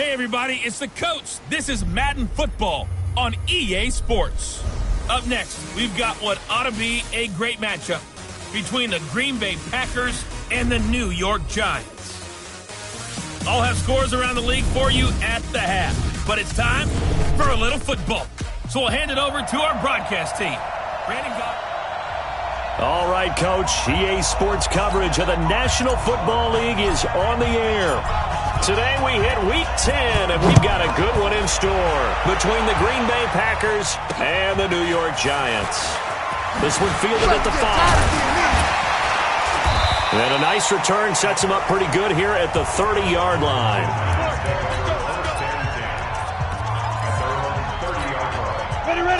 Hey everybody, it's the coach. This is Madden Football on EA Sports. Up next, we've got what ought to be a great matchup between the Green Bay Packers and the New York Giants. I'll have scores around the league for you at the half, but it's time for a little football. So we'll hand it over to our broadcast team. Brandon Goff. All right, Coach. EA Sports coverage of the National Football League is on the air. Today we hit Week 10, and we've got a good one in store between the Green Bay Packers and the New York Giants. This one fielded at the 5. And a nice return sets him up pretty good here at the 30-yard line.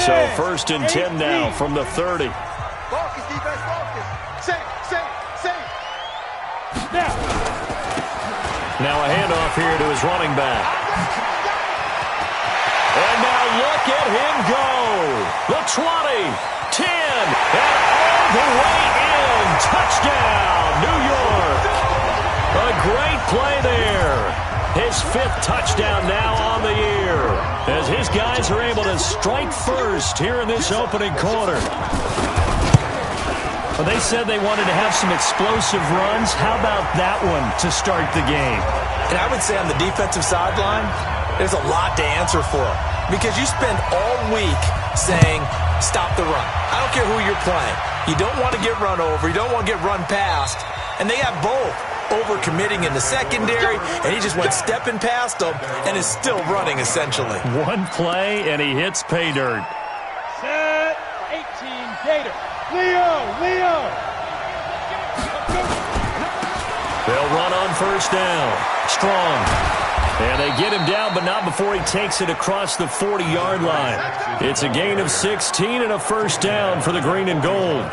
So 1st and 10 now from the 30. Focus, defense, focus. Safe. Now a handoff here to his running back. And now look at him go. The 20, 10, and all the way in. Touchdown, New York. A great play there. His 5th touchdown now on the year, as his guys are able to strike first here in this opening quarter. Well, they said they wanted to have some explosive runs. How about that one to start the game? And I would say on the defensive sideline, there's a lot to answer for. Because you spend all week saying, stop the run. I don't care who you're playing. You don't want to get run over. You don't want to get run past. And they have both. Overcommitting in the secondary, and he just went stepping past them and is still running, essentially. One play, and he hits pay dirt. Set, 18, Gator. Leo! They'll run on 1st down. Strong. And they get him down, but not before he takes it across the 40-yard line. It's a gain of 16 and a 1st down for the green and gold.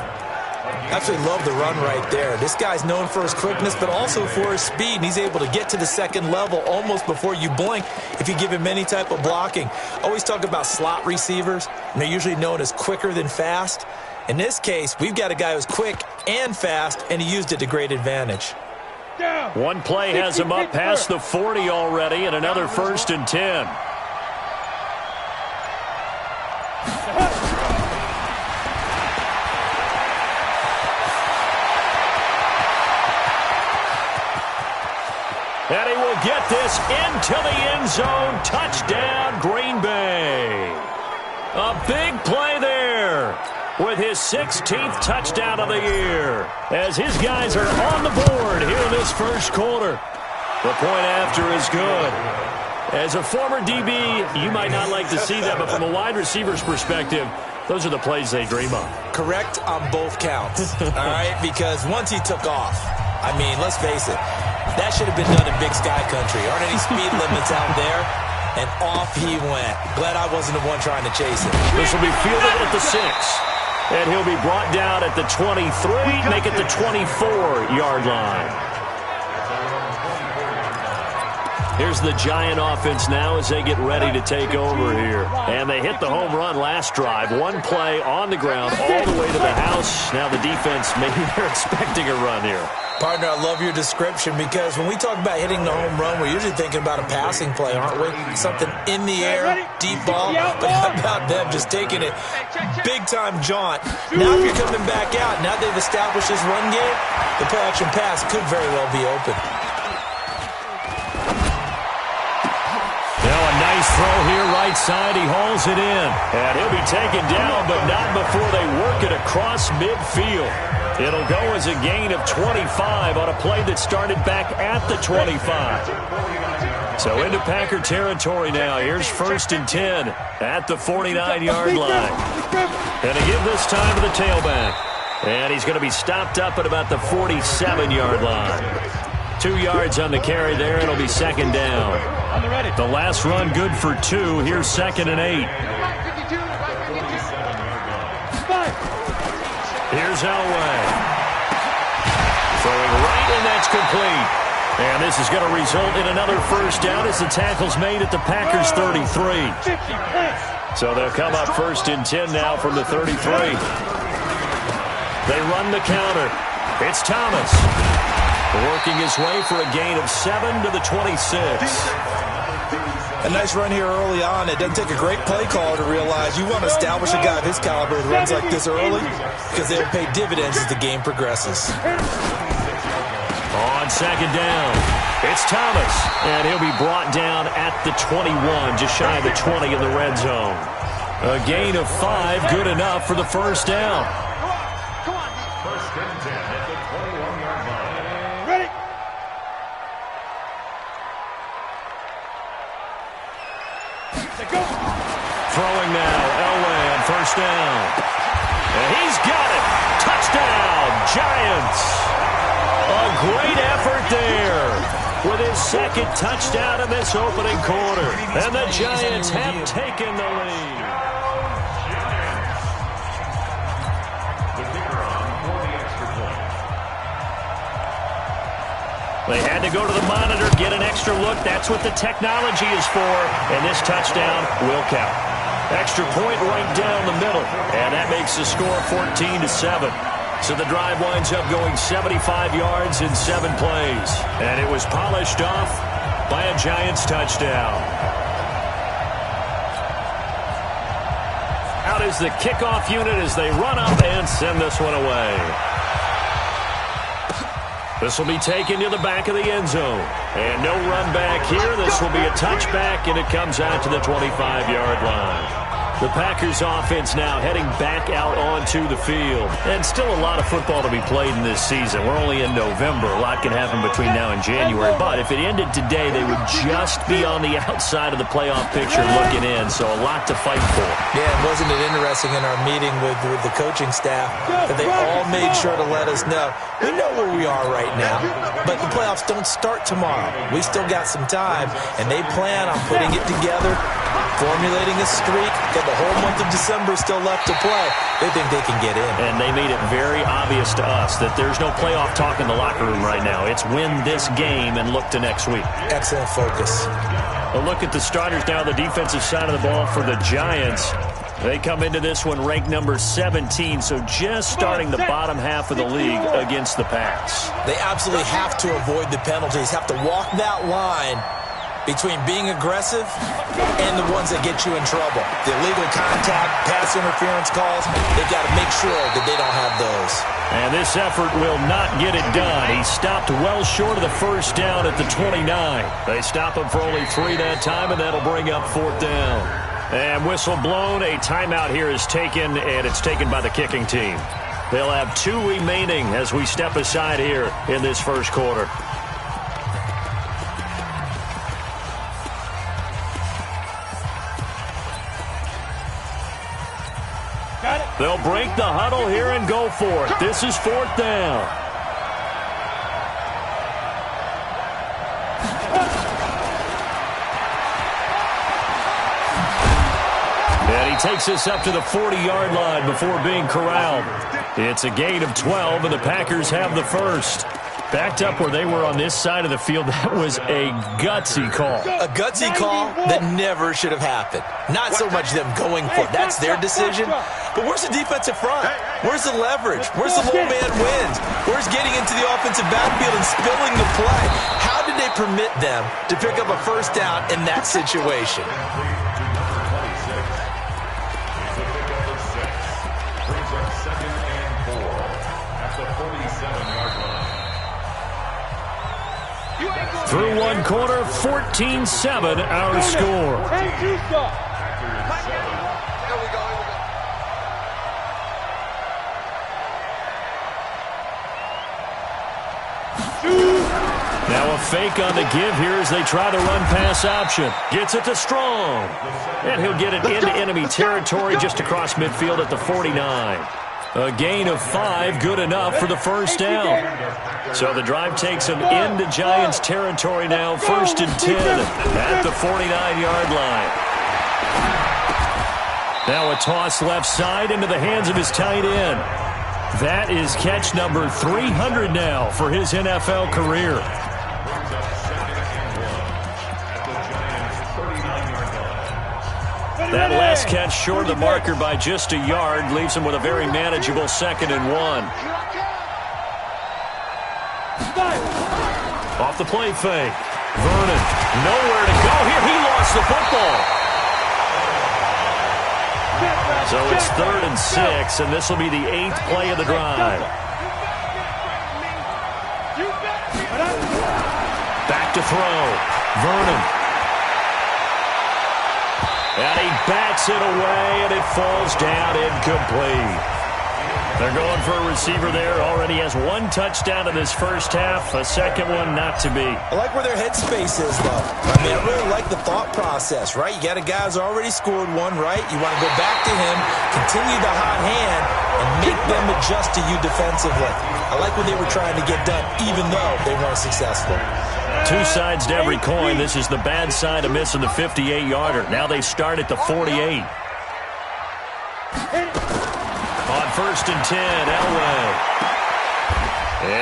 Absolutely love the run right there. This guy's known for his quickness, but also for his speed. And he's able to get to the 2nd level almost before you blink if you give him any type of blocking. Always talk about slot receivers, and they're usually known as quicker than fast. In this case, we've got a guy who's quick and fast, and he used it to great advantage. One play has him up past the 40 already, and another 1st and 10. And he will get this into the end zone. Touchdown, Green Bay. A big play there with his 16th touchdown of the year, as his guys are on the board here in this 1st quarter. The point after is good. As a former DB, you might not like to see that, but from a wide receiver's perspective, those are the plays they dream of. Correct on both counts, all right? Because once he took off, I mean, let's face it, that should have been done in Big Sky Country. Aren't any speed limits out there? And off he went. Glad I wasn't the one trying to chase it. This will be fielded at the 6. And he'll be brought down at the 23, make it the 24-yard line. Here's the Giant offense now as they get ready to take over here. And they hit the home run last drive. One play on the ground all the way to the house. Now the defense, maybe they're expecting a run here. Partner, I love your description, because when we talk about hitting the home run, we're usually thinking about a passing play, aren't we? Something in the air, deep ball. But how about them just taking it big-time jaunt? Now if you're coming back out, now they've established this run game, the play-action pass could very well be open. Now a nice throw here, right side. He hauls it in. And he'll be taken down, but not before they work it across midfield. It'll go as a gain of 25 on a play that started back at the 25. So into Packer territory now. Here's 1st and 10 at the 49-yard line. And to give this time to the tailback. And he's going to be stopped up at about the 47-yard line. 2 yards on the carry there. It'll be 2nd down. The last run good for 2. Here's 2nd and 8. Here's Elway. Throwing right, and that's complete. And this is going to result in another 1st down as the tackle's made at the Packers' 33. So they'll come up 1st and 10 now from the 33. They run the counter. It's Thomas. Working his way for a gain of 7 to the 26. A nice run here early on. It doesn't take a great play caller to realize you want to establish a guy of his caliber with runs like this early because they'll pay dividends as the game progresses. On second down, it's Thomas, and he'll be brought down at the 21, just shy of the 20 in the red zone. A gain of 5, good enough for the first down. First and 10 at the 21-yard line. Ready? Go. Throwing now, Elway on first down. And he's got it. Touchdown, Giants. A great effort there with his second touchdown in this opening quarter. And the Giants have taken the lead. The kicker on for the extra point. They had to go to the monitor, get an extra look. That's what the technology is for. And this touchdown will count. Extra point right down the middle. And that makes the score 14-7. So the drive winds up going 75 yards in 7 plays. And it was polished off by a Giants touchdown. Out is the kickoff unit as they run up and send this one away. This will be taken to the back of the end zone. And no run back here. This will be a touchback, and it comes out to the 25-yard line. The Packers offense now heading back out onto the field. And still a lot of football to be played in this season. We're only in November. A lot can happen between now and January. But if it ended today, they would just be on the outside of the playoff picture looking in. So a lot to fight for. Yeah, and wasn't it interesting in our meeting with the coaching staff that they all made sure to let us know, we know where we are right now, but the playoffs don't start tomorrow. We still got some time, and they plan on putting it together, formulating a streak, got the whole month of December still left to play. They think they can get in. And they made it very obvious to us that there's no playoff talk in the locker room right now. It's win this game and look to next week. Excellent focus. A look at the starters now on the defensive side of the ball for the Giants. They come into this one ranked number 17, so just starting the bottom half of the league against the pass. They absolutely have to avoid the penalties, have to walk that line between being aggressive and the ones that get you in trouble. The illegal contact, pass interference calls, they've got to make sure that they don't have those. And this effort will not get it done. He stopped well short of the first down at the 29. They stop him for only 3 that time, and that'll bring up 4th down. And whistle blown, a timeout here is taken, and it's taken by the kicking team. They'll have 2 remaining as we step aside here in this first quarter. They'll break the huddle here and go for it. This is 4th down. And he takes us up to the 40-yard line before being corralled. It's a gain of 12, and the Packers have the first. Backed up where they were on this side of the field, that was a gutsy call. A gutsy call that never should have happened. Not so much them going for it. That's their decision. But where's the defensive front? Where's the leverage? Where's the low man wins? Where's getting into the offensive backfield and spilling the play? How did they permit them to pick up a first down in that situation? Through one quarter, 14-7 our score. Now a fake on the give here as they try the run-pass option. Gets it to Strong. And he'll get it into enemy territory just across midfield at the 49. A gain of 5, good enough for the first down. So the drive takes him into Giants territory now, 1st and 10 at the 49-yard line. Now a toss left side into the hands of his tight end. That is catch number 300 now for his NFL career. That last catch short of the marker by just a yard leaves him with a very manageable 2nd and 1. Off the play fake. Vernon, nowhere to go here. He lost lost the football. So it's 3rd and 6, and this will be the 8th play of the drive. Back to throw. Vernon. And he bats it away, and it falls down incomplete. They're going for a receiver there. Already has 1 touchdown in this first half. A second one not to be. I like where their headspace is, though. I mean, I really like the thought process, right? You got a guy who's already scored 1, right? You want to go back to him, continue the hot hand, and make them adjust to you defensively. I like what they were trying to get done, even though they weren't successful. 2 sides to every coin. This is the bad side of missing the 58-yarder. Now they start at the 48. On 1st and 10, Elway.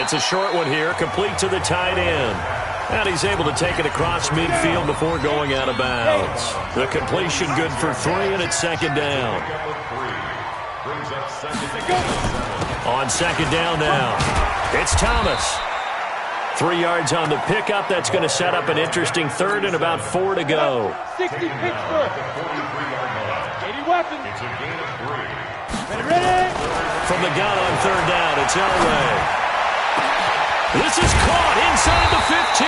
It's a short one here, complete to the tight end. And he's able to take it across midfield before going out of bounds. The completion good for 3, and it's 2nd down. On 2nd down now, it's Thomas. 3 yards on the pickup. That's going to set up an interesting 3rd and about 4 to go. 60 Pittsburgh. 80 weapons. Ready. From the gun on 3rd down, it's Elway. This is caught inside the 15.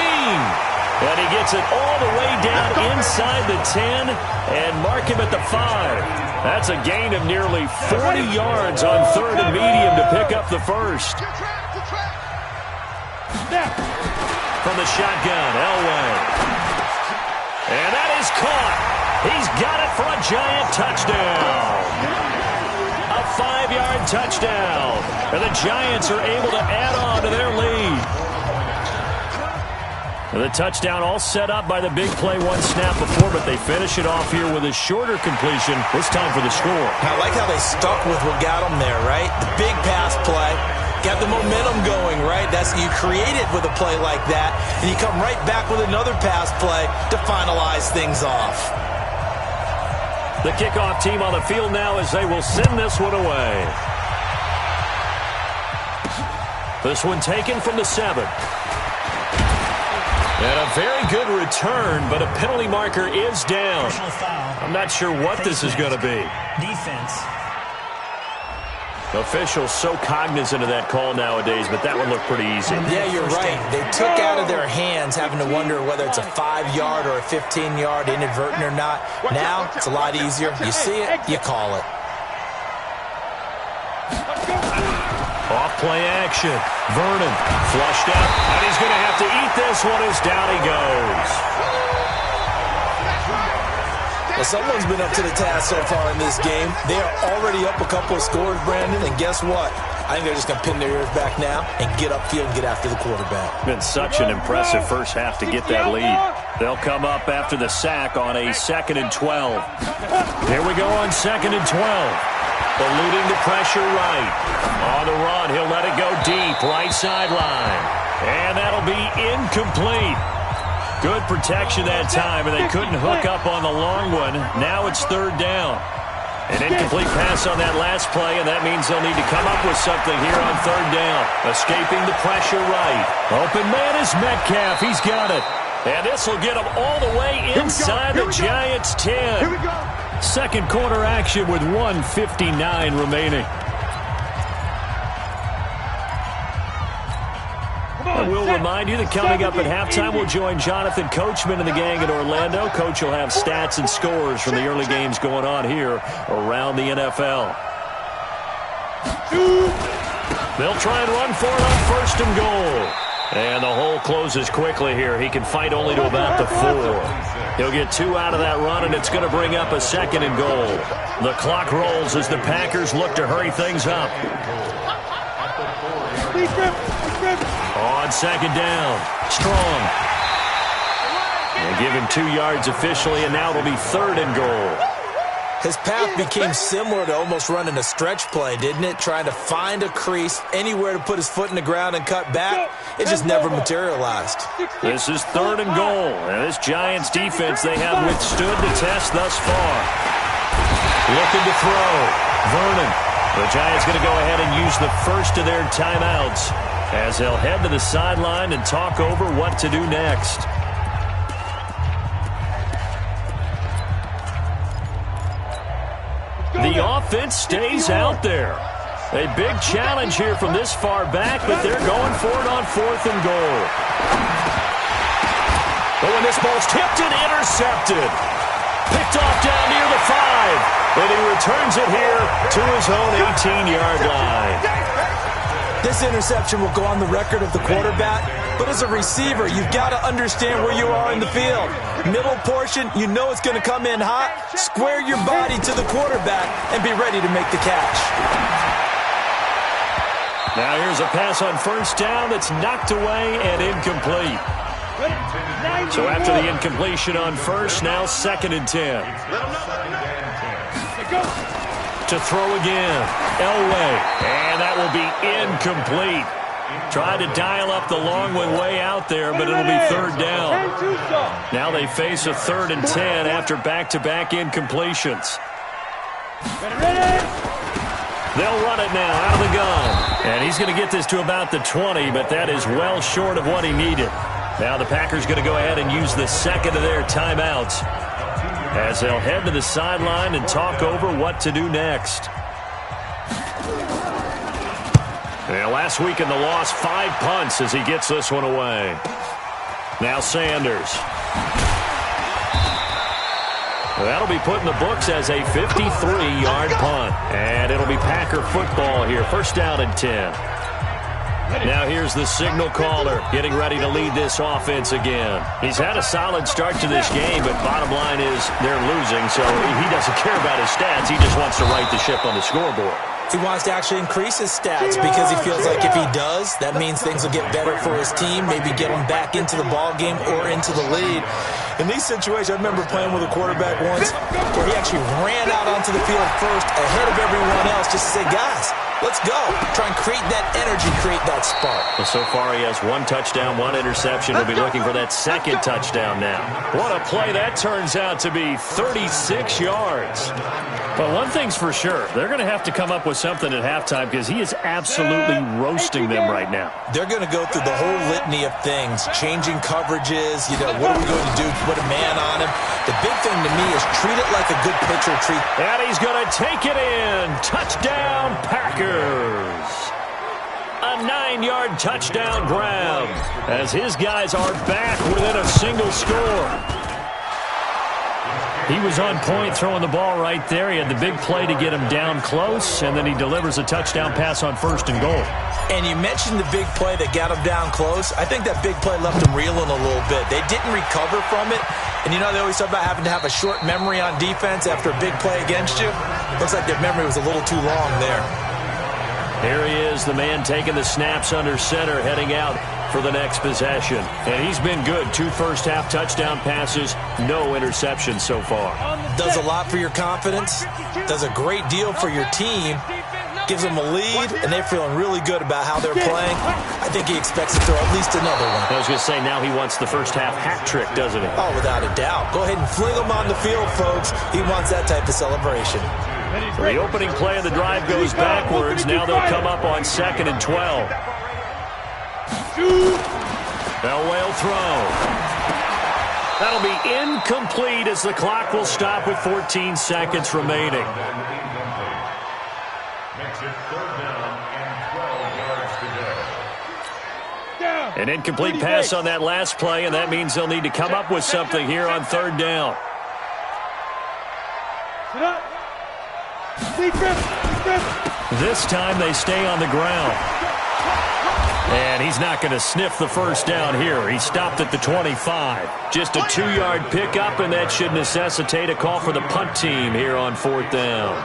And he gets it all the way down inside the 10 and mark him at the 5. That's a gain of nearly 40 yards on 3rd and medium to pick up the 1st. From the shotgun, Elway. And that is caught. He's got it for a giant touchdown. A 5-yard touchdown. And the Giants are able to add on to their lead. And the touchdown all set up by the big play 1 snap before, but they finish it off here with a shorter completion, this time for the score. I like how they stuck with what got them there, right? The big pass play. Got the momentum going, right? That's you create it with a play like that, and you come right back with another pass play to finalize things off. The kickoff team on the field now as they will send this one away. This one taken from the 7. And a very good return, but a penalty marker is down. I'm not sure what this is going to be. Defense. Officials so cognizant of that call nowadays, but that one looked pretty easy. Yeah, you're right. They took out of their hands having to wonder whether it's a 5-yard or a 15-yard inadvertent or not. Now, it's a lot easier. You see it, you call it. Off play action. Vernon flushed out, and he's going to have to eat this one as down he goes. Well, someone's been up to the task so far in this game. They are already up a couple of scores, Brandon, and guess what? I think they're just going to pin their ears back now and get upfield and get after the quarterback. Been such an impressive first half to get that lead. They'll come up after the sack on a 2nd and 12. Here we go on 2nd and 12. Eluding the pressure right. On the run, he'll let it go deep, right sideline. And that'll be incomplete. Good protection that time, and they couldn't hook up on the long one. Now it's 3rd down. An incomplete pass on that last play, and that means they'll need to come up with something here on 3rd down. Escaping the pressure right. Open man is Metcalf. He's got it. And this will get him all the way inside the Giants' 10. Here we go. Second quarter action with 1:59 remaining. And we'll remind you that coming up at halftime, we'll join Jonathan Coachman and the gang in Orlando. Coach will have stats and scores from the early games going on here around the NFL. They'll try and run for it on 1st and goal. And the hole closes quickly here. He can fight only to about the 4. He'll get 2 out of that run, and it's going to bring up a 2nd and goal. The clock rolls as the Packers look to hurry things up. On 2nd down, Strong. They give him 2 yards officially, and now it'll be 3rd and goal. His path became similar to almost running a stretch play, didn't it? Trying to find a crease, anywhere to put his foot in the ground and cut back. It just never materialized. This is 3rd and goal. And this Giants defense, they have withstood the test thus far. Looking to throw. Vernon. The Giants going to go ahead and use the first of their timeouts as they'll head to the sideline and talk over what to do next. The offense stays out there. A big challenge here from this far back, but they're going for it on 4th and goal. But when this ball's tipped and intercepted. Picked off down near the 5. And he returns it here to his own 18-yard line. This interception will go on the record of the quarterback, but as a receiver, you've got to understand where you are in the field. Middle portion, you know it's going to come in hot. Square your body to the quarterback and be ready to make the catch. Now here's a pass on 1st down that's knocked away and incomplete. So after the incompletion on 1st, now 2nd and 10. To throw again. Elway. And that will be incomplete. Tried to dial up the long one way out there, but it'll be 3rd down. Now they face a 3rd and 10 after back-to-back incompletions. They'll run it now out of the gun. And he's going to get this to about the 20, but that is well short of what he needed. Now the Packers going to go ahead and use the 2nd of their timeouts as they'll head to the sideline and talk over what to do next. And last week in the loss, 5 punts as he gets this one away. Now Sanders. That'll be put in the books as a 53-yard punt. And it'll be Packer football here. 1st down and 10. Now here's the signal caller getting ready to lead this offense again. He's had a solid start to this game, but bottom line is they're losing, so he doesn't care about his stats. He just wants to right the ship on the scoreboard. He wants to actually increase his stats because he feels like if he does, that means things will get better for his team, maybe get him back into the ball game or into the lead. In these situations, I remember playing with a quarterback once where he actually ran out onto the field first ahead of everyone else just to say, guys, let's go. Try and create that energy, create that spark. Well, so far he has 1 touchdown, 1 interception. He'll be looking for that 2nd touchdown now. What a play that turns out to be, 36 yards. But one thing's for sure, they're going to have to come up with something at halftime because he is absolutely roasting them right now. They're going to go through the whole litany of things, changing coverages, what are we going to do, put a man on him. The big thing to me is treat it like a good pitcher treat. And he's going to take it in. Touchdown, Packers. A 9-yard touchdown grab as his guys are back within a single score. He was on point throwing the ball right there. He had the big play to get him down close, and then he delivers a touchdown pass on 1st and goal. And you mentioned the big play that got him down close. I think that big play left him reeling a little bit. They didn't recover from it. And they always talk about having to have a short memory on defense after a big play against you. Looks like their memory was a little too long there. Here he is, the man taking the snaps under center, heading out for the next possession. And he's been good. 2 first-half touchdown passes, no interceptions so far. Does a lot for your confidence, does a great deal for your team, gives them a lead, and they're feeling really good about how they're playing. I think he expects to throw at least another one. I was going to say, now he wants the first-half hat trick, doesn't he? Oh, without a doubt. Go ahead and fling him on the field, folks. He wants that type of celebration. The opening play of the drive goes backwards. Now they'll come up on 2nd and 12. Elway will throw. That'll be incomplete as the clock will stop with 14 seconds remaining. Makes it 3rd down and 12 yards to go. An incomplete pass on that last play, and that means they'll need to come up with something here on 3rd down. This time they stay on the ground. And he's not going to sniff the first down here. He stopped at the 25. Just a 2-yard pickup, and that should necessitate a call for the punt team here on 4th down.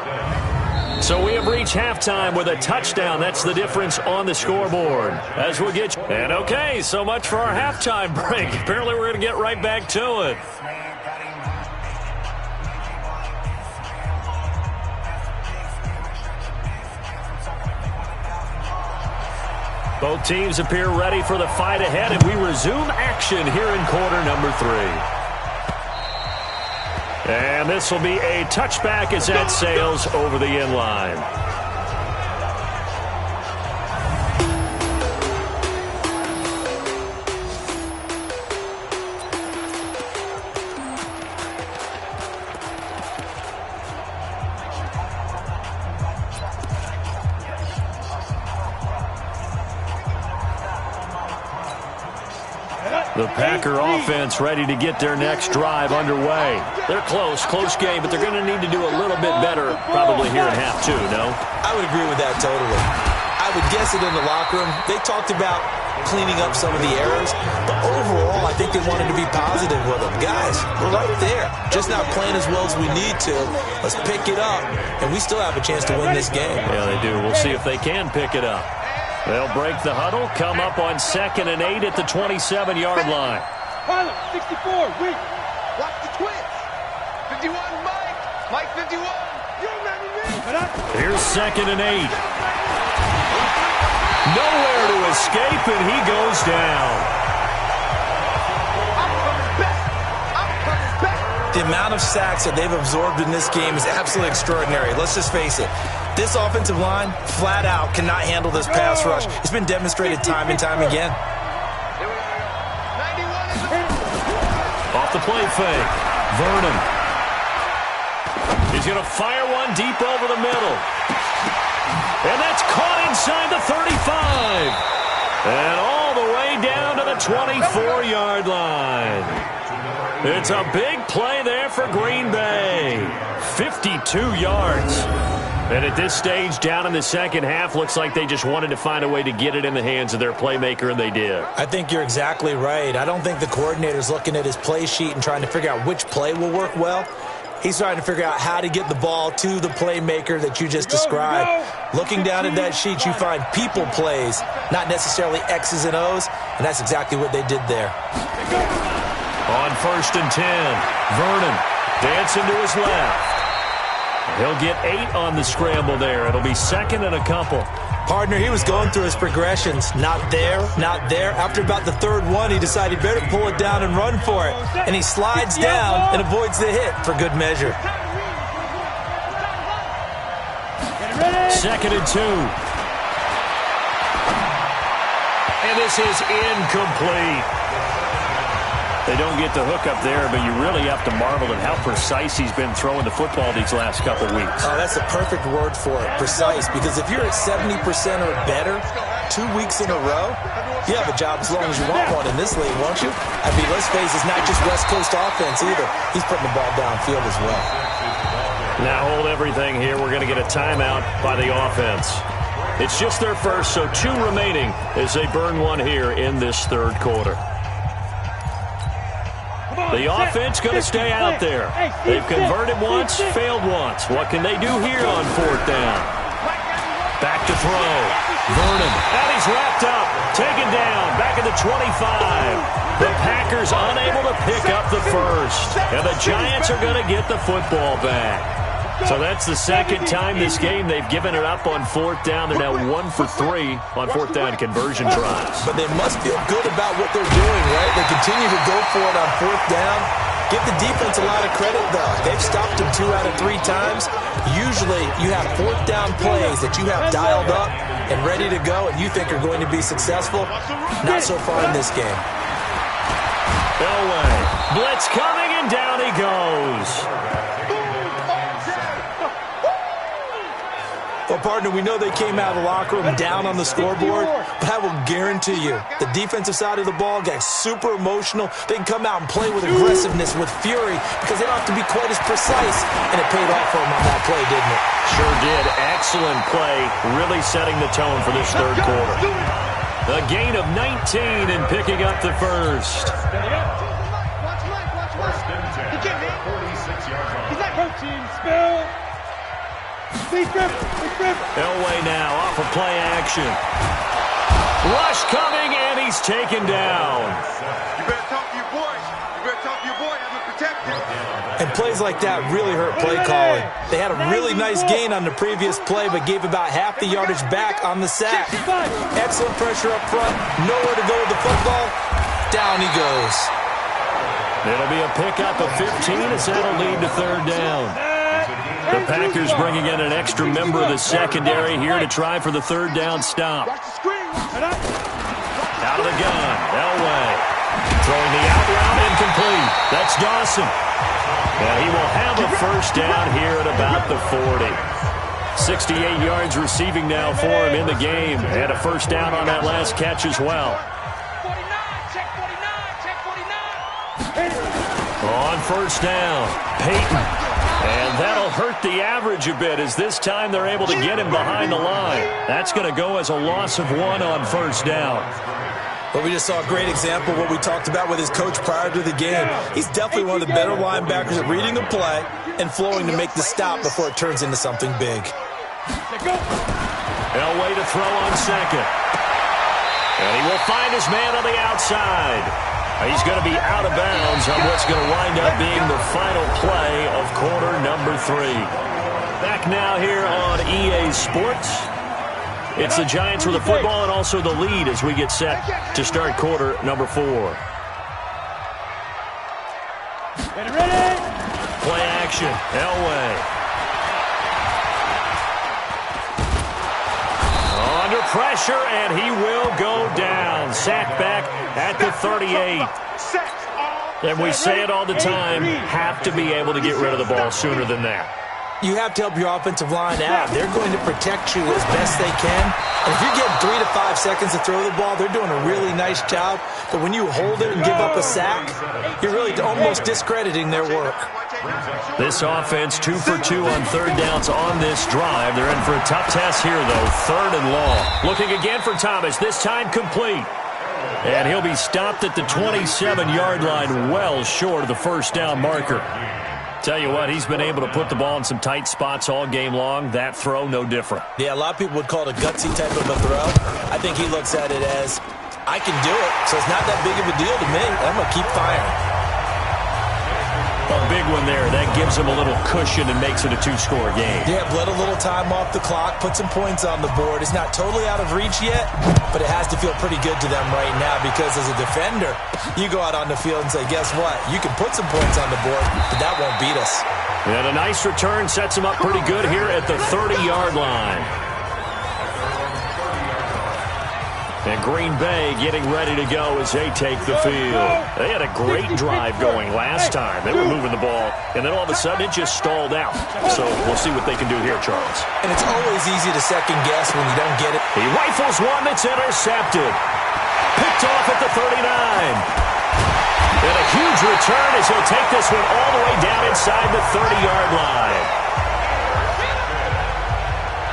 So we have reached halftime with a touchdown. That's the difference on the scoreboard. As we'll get you. And okay, so much for our halftime break. Apparently we're going to get right back to it. Both teams appear ready for the fight ahead, and we resume action here in quarter number 3. And this will be a touchback as that sails over the end line. The Packer offense ready to get their next drive underway. They're close game, but they're going to need to do a little bit better probably here in half two, no? I would agree with that totally. I would guess it in the locker room. They talked about cleaning up some of the errors, but overall, I think they wanted to be positive with them. Guys, we're right there. Just not playing as well as we need to. Let's pick it up, and we still have a chance to win this game. Yeah, they do. We'll see if they can pick it up. They'll break the huddle, come up on 2nd and 8 at the 27-yard line. Pilot, 64, weak. Watch the twitch. 51, Mike. Mike, 51. You remember me? Here's 2nd and 8. Nowhere to escape, and he goes down. I'm coming back. The amount of sacks that they've absorbed in this game is absolutely extraordinary. Let's just face it. This offensive line, flat out, cannot handle this pass rush. It's been demonstrated time and time again. Off the play fake. Vernon. He's going to fire one deep over the middle. And that's caught inside the 35. And all the way down to the 24-yard line. It's a big play there for Green Bay. 52 yards. And at this stage, down in the second half, looks like they just wanted to find a way to get it in the hands of their playmaker, and they did. I think you're exactly right. I don't think the coordinator's looking at his play sheet and trying to figure out which play will work well. He's trying to figure out how to get the ball to the playmaker that you just described. Looking down at that sheet, you find people plays, not necessarily X's and O's, and that's exactly what they did there. On 1st and 10, Vernon dancing to his left. He'll get 8 on the scramble there. It'll be 2nd and a couple. Partner, he was going through his progressions. Not there, not there. After about the 3rd one, he decided he better pull it down and run for it. And he slides down and avoids the hit for good measure. 2nd and 2. And this is incomplete. They don't get the hook up there, but you really have to marvel at how precise he's been throwing the football these last couple weeks. Oh, that's the perfect word for it, precise. Because if you're at 70% or better 2 weeks in a row, you have a job as long as you want one in this league, won't you? I mean, let's face it, it's not just West Coast offense either. He's putting the ball downfield as well. Now hold everything here. We're going to get a timeout by the offense. It's just their first, so 2 remaining as they burn one here in this 3rd quarter. The offense going to stay out there. They've converted once, failed once. What can they do here on 4th down? Back to throw. Vernon. And he's wrapped up. Taken down. Back at the 25. The Packers unable to pick up the first. And the Giants are going to get the football back. So that's the 2nd time this game they've given it up on 4th down. They're now 1 for 3 on 4th down conversion tries. But they must feel good about what they're doing, right? They continue to go for it on 4th down. Give the defense a lot of credit, though. They've stopped them 2 out of 3 times. Usually you have 4th down plays that you have dialed up and ready to go and you think are going to be successful. Not so far in this game. Elway. Blitz coming, and down he goes. Well, partner, we know they came out of the locker room down on the scoreboard, but I will guarantee you the defensive side of the ball got super emotional. They can come out and play with aggressiveness, with fury, because they don't have to be quite as precise, and it paid off for them on that play, didn't it? Sure did. Excellent play, really setting the tone for this 3rd quarter. A gain of 19 and picking up the first. Elway now off of play action. Rush coming, and he's taken down. You better talk to your boy. You better talk to your boy. I'm going to protect him. And plays like that really hurt play calling. They had a really nice gain on the previous play, but gave about half the yardage back on the sack. Excellent pressure up front. Nowhere to go with the football. Down he goes. It'll be a pickup of 15 as that'll lead to 3rd down. The Packers bringing in an extra member of the secondary here to try for the 3rd down stop. Out of the gun, Elway. Throwing the out route, incomplete. That's Dawson. And he will have a first down here at about the 40. 68 yards receiving now for him in the game. And a first down on that last catch as well. On first down, Peyton. And that'll hurt the average a bit as this time they're able to get him behind the line. That's going to go as a loss of 1 on first down. Well, we just saw a great example of what we talked about with his coach prior to the game. He's definitely one of the better linebackers at reading a play and flowing to make the stop before it turns into something big. Elway to throw on second. And he will find his man on the outside. He's going to be out of bounds on what's going to wind up being the final play of quarter number 3. Back now here on EA Sports. It's the Giants with the football and also the lead as we get set to start quarter number 4. Play action. Elway. Under pressure, and he will go down. Sacked back at the 38. And we say it all the time, have to be able to get rid of the ball sooner than that. You have to help your offensive line out. They're going to protect you as best they can. And if you're getting 3 to 5 seconds to throw the ball, they're doing a really nice job. But when you hold it and give up a sack, you're really almost discrediting their work. This offense 2 for 2 on third downs on this drive. They're in for a tough test here, though. 3rd and long. Looking again for Thomas, this time complete. And he'll be stopped at the 27-yard line, well short of the first down marker. Tell you what, he's been able to put the ball in some tight spots all game long. That throw, no different. Yeah, a lot of people would call it a gutsy type of a throw. I think he looks at it as, I can do it, so it's not that big of a deal to me. I'm going to keep firing. A big one there. That gives him a little cushion and makes it a 2-score game. Yeah, let a little time off the clock, put some points on the board. It's not totally out of reach yet, but it has to feel pretty good to them right now because as a defender, you go out on the field and say, guess what? You can put some points on the board, but that won't beat us. And a nice return sets him up pretty good here at the 30-yard line. And Green Bay getting ready to go as they take the field. They had a great drive going last time. They were moving the ball, and then all of a sudden it just stalled out. So we'll see what they can do here, Charles. And it's always easy to second guess when you don't get it. He rifles one that's intercepted. Picked off at the 39. And a huge return as he'll take this one all the way down inside the 30-yard line.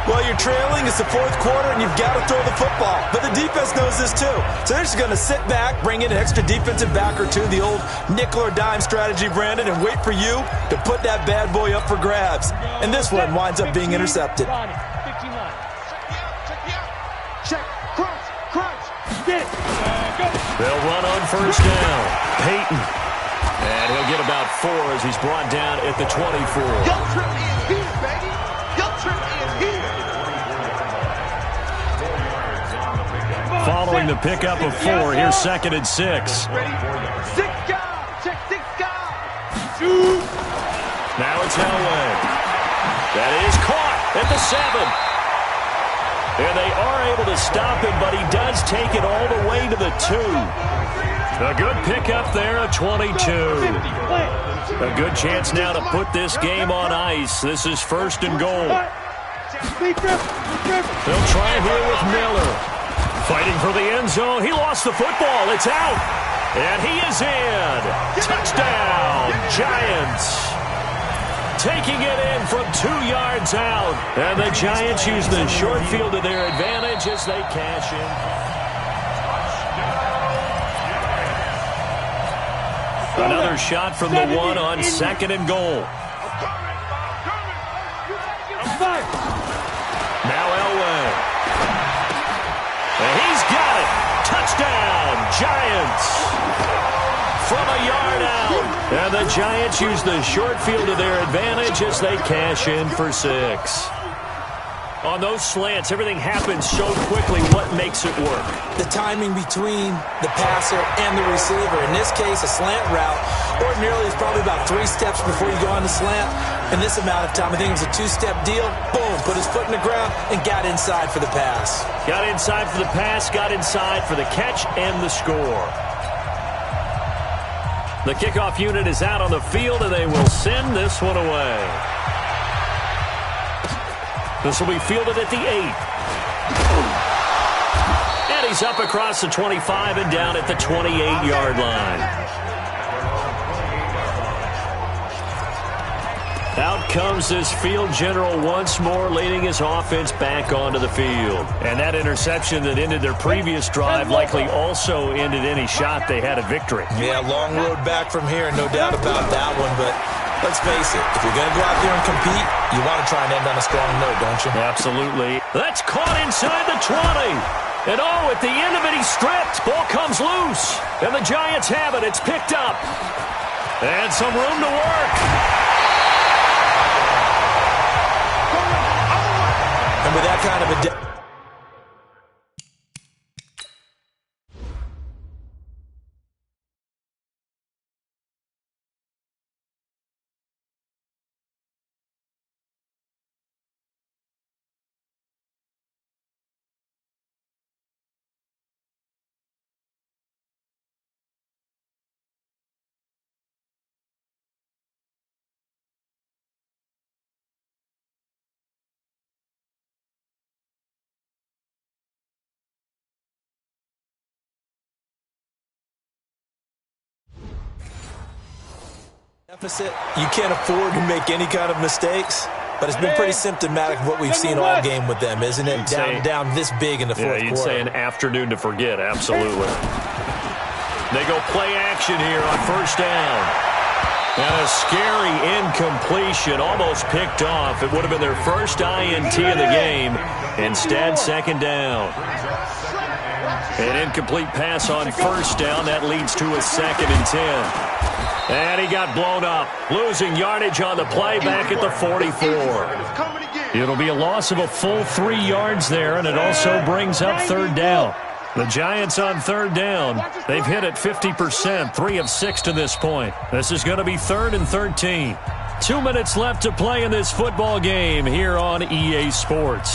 Well, you're trailing. It's the 4th quarter, and you've got to throw the football. But the defense knows this, too. So they're just going to sit back, bring in an extra defensive back or two, the old nickel or dime strategy, Brandon, and wait for you to put that bad boy up for grabs. And this one winds up being intercepted. Check, crunch, get it. They'll run on first down. Peyton. And he'll get about 4 as he's brought down at the 24. Young Trip is here, baby. Young Trip is here. Following the pickup of 4, here's 2nd and 6. Ready? 6 guys. Check 6 guys. Now it's Elway. That is caught at the 7. And they are able to stop him, but he does take it all the way to the 2. A good pickup there, a 22. A good chance now to put this game on ice. This is 1st and goal. They'll try here with Miller. Fighting for the end zone. He lost the football. It's out. And he is in. Touchdown, Giants. Taking it in from 2 yards out. And the Giants use the short field to their advantage as they cash in. Another shot from the 1 on 2nd and goal. Now Elway. And he's got it. Touchdown, Giants. From a yard out. And the Giants use the short field to their advantage as they cash in for 6. On those slants, everything happens so quickly. What makes it work? The timing between the passer and the receiver. In this case, a slant route. Ordinarily, it's probably about 3 steps before you go on the slant. In this amount of time, I think it was a 2-step deal. Boom, put his foot in the ground and got inside for the pass. Got inside for the pass, got inside for the catch and the score. The kickoff unit is out on the field, and they will send this one away. This will be fielded at the 8. And he's up across the 25 and down at the 28-yard line. comes this field general once more, leading his offense back onto the field. And that interception that ended their previous drive likely also ended any shot they had at victory. Yeah, long road back from here, no doubt about that one. But let's face it, if you're going to go out there and compete, you want to try and end on a strong note, don't you? Absolutely. That's caught inside the 20. And oh, at the end of it, he's stripped. Ball comes loose. And the Giants have it. It's picked up. And some room to work. And with that kind of a... deficit. You can't afford to make any kind of mistakes, but it's been pretty symptomatic of what we've seen all game with them, isn't it? Down this big in the fourth quarter. Yeah, you'd say an afternoon to forget, absolutely. They go play action here on first down. And a scary incompletion, almost picked off. It would have been their first INT of the game. Instead, second down. An incomplete pass on first down. That leads to a 2nd and 10. And he got blown up, losing yardage on the play back at the 44. It'll be a loss of a full 3 yards there, and it also brings up third down. The Giants on third down. They've hit it 50%, 3 of 6 to this point. This is going to be 3rd and 13. 2 minutes left to play in this football game here on EA Sports.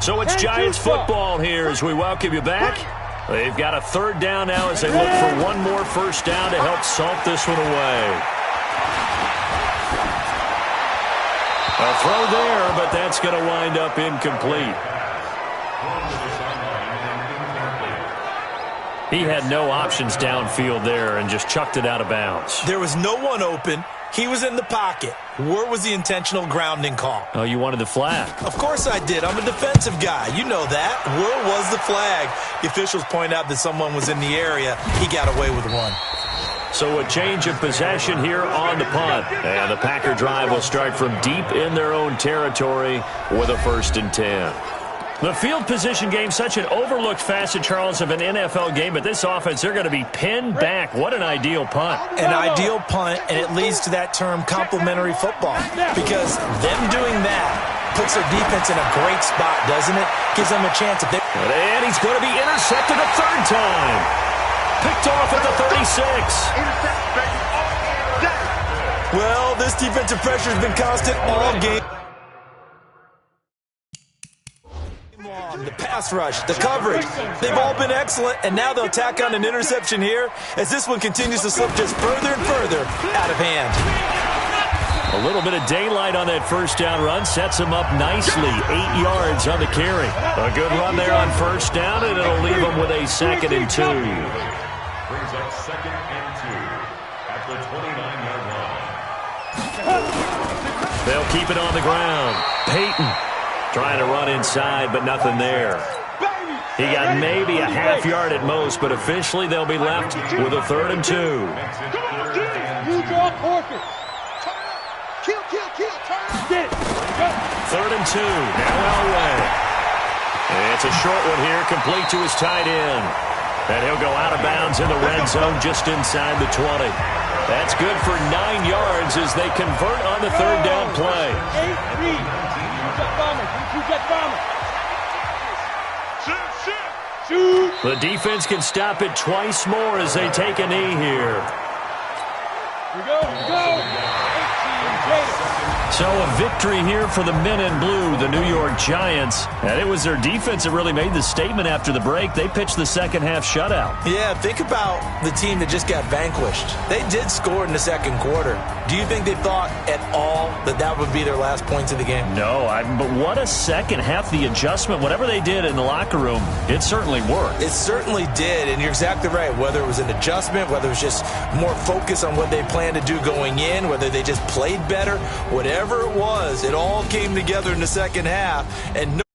So it's Giants football here as we welcome you back. They've got a third down now as they look for one more first down to help salt this one away. A throw there, but that's going to wind up incomplete. He had no options downfield there and just chucked it out of bounds. There was no one open. He was in the pocket. Where was the intentional grounding call? Oh, you wanted the flag. Of course I did. I'm a defensive guy. You know that. Where was the flag? The officials point out that someone was in the area. He got away with one. So a change of possession here on the punt. And the Packer drive will start from deep in their own territory with a 1st and 10. The field position game, such an overlooked facet, Charles, of an NFL game, but this offense, they're going to be pinned back. What an ideal punt. An ideal punt, and it leads to that term complementary football, because them doing that puts their defense in a great spot, doesn't it? Gives them a chance. If they... And he's going to be intercepted a 3rd time. Picked off at the 36. Well, this defensive pressure has been constant all game. The pass rush, the coverage, they've all been excellent, and now they'll tack on an interception here as this one continues to slip just further and further out of hand. A little bit of daylight on that first down run sets him up nicely. 8 yards on the carry. A good run there on first down, and it'll leave him with a 2nd and 2. Brings up 2nd and 2 at the 29-yard line. They'll keep it on the ground. Peyton trying to run inside, but nothing there. He got maybe a half yard at most, but officially they'll be left with a 3rd and 2. You draw quarter. Kill. 3rd and 2. Now Elway. And it's a short one here, complete to his tight end. And he'll go out of bounds in the red zone just inside the 20. That's good for 9 yards as they convert on the 3rd down play. The defense can stop it twice more as they take a knee here. So a victory here for the men in blue, the New York Giants. And it was their defense that really made the statement after the break. They pitched the second half shutout. Yeah, think about the team that just got vanquished. They did score in the second quarter. Do you think they thought at all that that would be their last points of the game? No, but what a second half. The adjustment, whatever they did in the locker room, it certainly worked. It certainly did, and you're exactly right. Whether it was an adjustment, whether it was just more focus on what they planned to do going in, whether they just played better, whatever whatever it was, it all came together in the second half. And